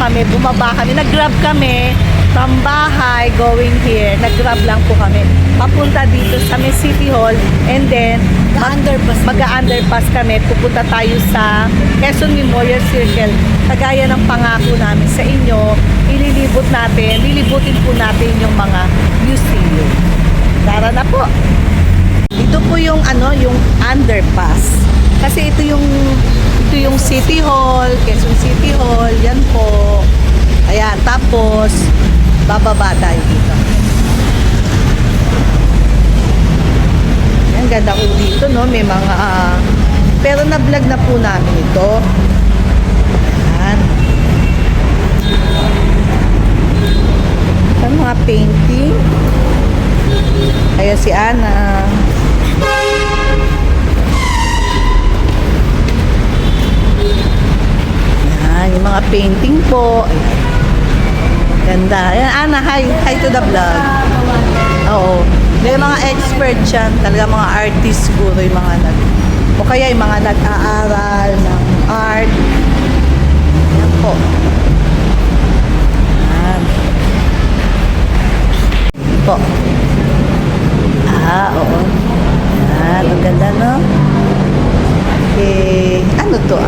kami, bumaba kami, nag-grab kami from bahay going here. Nag-grab lang po kami. Papunta dito sa may City Hall and then mag-underpass kami. Pupunta tayo sa Quezon Memorial Circle. Kagaya ng pangako namin sa inyo, lilibutin po natin yung mga museum. Tara na po. Ito po yung yung underpass. Kasi ito yung City Hall, Quezon City Hall, yan po. Ayan, tapos bababa tayo dito. Ang ganda ko dito, no? May mga pero na-vlog na po namin ito. Ayan. Ang mga painting. Kaya si Ana. Ayan, yung mga painting po. Ayan. Ganda. Ayan, Ana, hi to the vlog. Oo. May mga expert dyan. Talaga mga artist siguro yung mga o kaya yung mga nag-aaral ng art. Ayan po. Ayan. Po. Oo. Ayan, ang ganda, no? Ano to?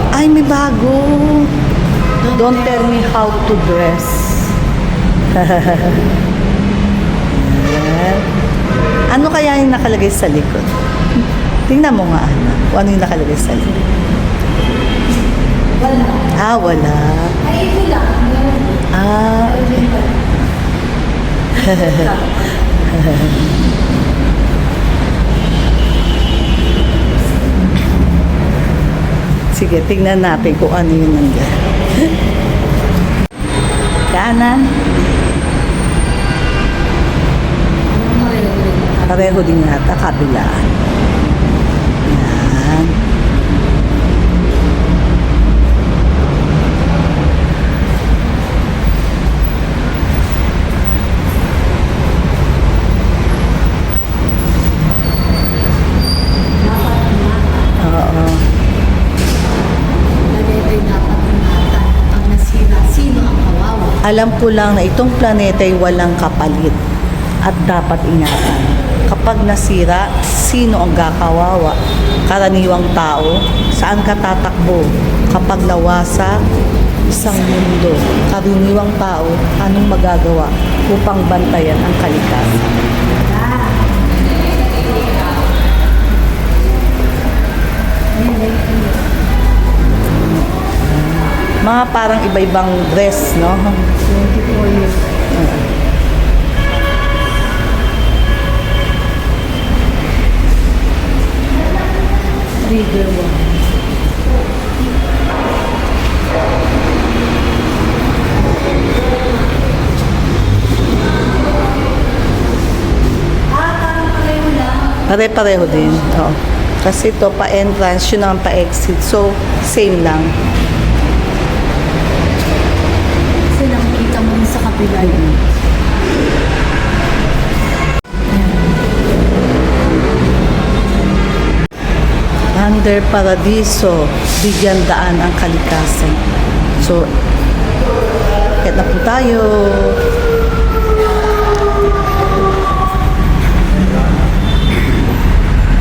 Ay, may bago. Don't tell me how to dress. Ano kaya yung nakalagay sa likod? Tingnan mo nga, Ana. Kung ano yung nakalagay sa likod. Wala. Wala. Ay, ito lang. Okay. Sige, tingnan natin kung ano yung nandiyan. Kanan. Pareho din yata, kabilaan. Yan. Alam ko lang na itong planeta ay walang kapalit at dapat ingatan. Kapag nasira, sino ang kakawawa? Karaniwang tao, saan ka tatakbo? Kapag nawasak, isang mundo. Karaniwang tao, anong magagawa upang bantayan ang kalikasan? Mga parang iba-ibang dress, no? 24 years. Trigger one. Parang pareho lang. Pare-pareho din. Oo. Kasi ito pa-entrance, yun naman pa-exit. So, same lang. Kasi nakikita mo sa kapila yun. Under Paradiso, bigyan daan ang kalikasan. So, kahit na po tayo.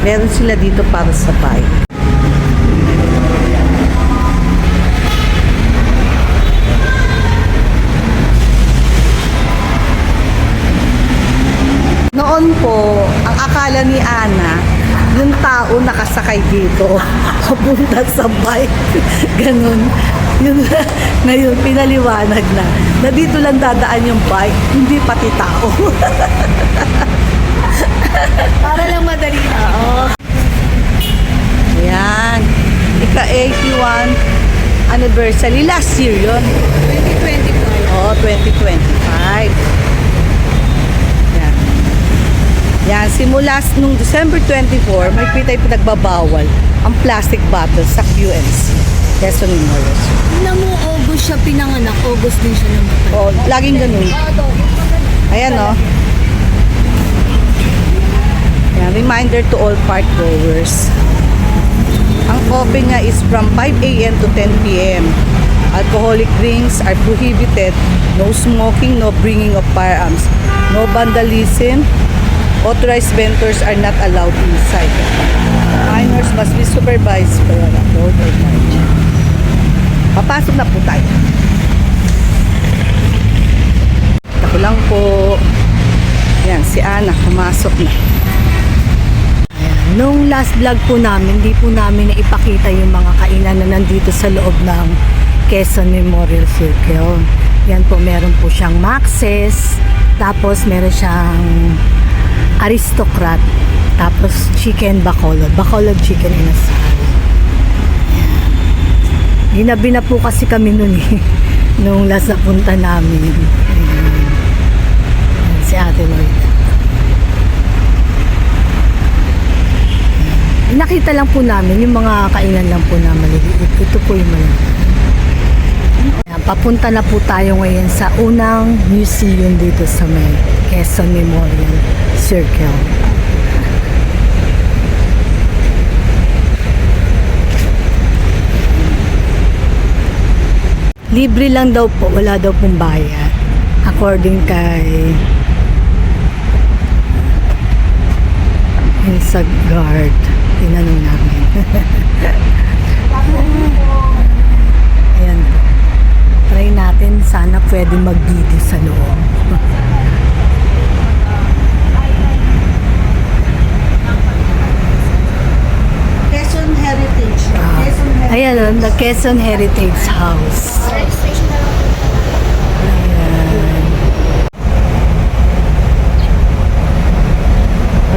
Meron sila dito para sa bike. Noon po, ang akala ni Ana, yung tao nakasakay dito, papunta sa bike. Ganun. Yun, ngayon, pinaliwanag na dito lang dadaan yung bike, hindi pati tao. Para lang madali na. Oo. Ayan. Ika-81 anniversary. Last year yun. 2025. Oo, 2025. Yan. Yan, simula nung December 24, may pitay pinagbabawal ang plastic bottles sa QNC. Quezon Memorial. Alam mo, August siya pinanganak. August din siya namatay. Oo, laging ganun. Ayan, no? Yan, reminder to all park goers. Ang open niya is from 5 a.m. to 10 p.m. Alcoholic drinks are prohibited. No smoking, no bringing of firearms. No vandalism. Authorized vendors are not allowed inside. Minors must be supervised by an adult or guardian. Papasok na po tayo. Ako lang po. Yan, si Ana, pumasok na. Nung last vlog po namin, hindi po namin naipakita yung mga kainan na nandito sa loob ng Quezon Memorial Circle. Yan po, meron po siyang Maxes, tapos meron siyang Aristocrat, tapos chicken bacolod. Bacolod chicken inasal. Yan. Ginabi na po kasi kami nun eh, nung last na punta namin. Ayan. Si Ate Lloyd. Nakita lang po namin yung mga kainan lang po na maliliit. Ito po yung maliliit. Ayan, papunta na po tayo ngayon sa unang museum dito sa may Quezon Memorial Circle. Libre lang daw po, wala daw pong bayad. According kay sa guard. Tinanong namin. Ayan po. Try natin. Sana pwede mag-video sa loob. Quezon Heritage. Ayan o, the Quezon Heritage House. Ayan.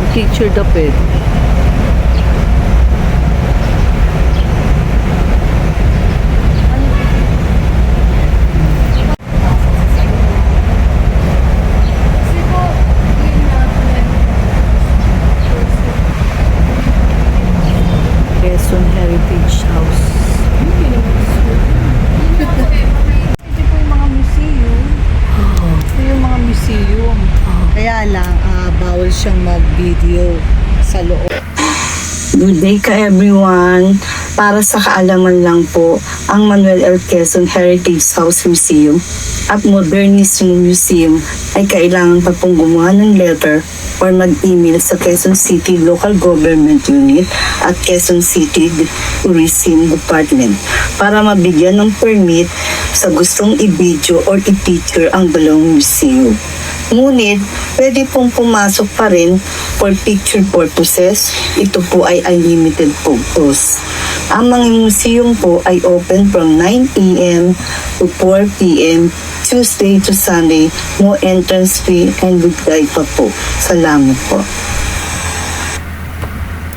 Picture the pet. Quezon Heritage House. Ito po yung mga museum. Ito yung mga museum. Kaya lang, bawal siyang mag-video sa loob. Good day ka everyone. Para sa kaalaman lang po, ang Manuel L. Quezon Heritage House Museum at Modernismo Museum ay kailangan pa pong gumawa ng letter or mag-email sa Quezon City Local Government Unit at Quezon City Tourism Department para mabigyan ng permit sa gustong i-video or i-picture ang dalawang museum. Ngunit, pwede pong pumasok pa rin for picture purposes. Ito po ay unlimited photos. Ang mga museum po ay open from 9 a.m. to 4 p.m. Tuesday to Sunday. No entrance fee and good guide pa po. Salamat po.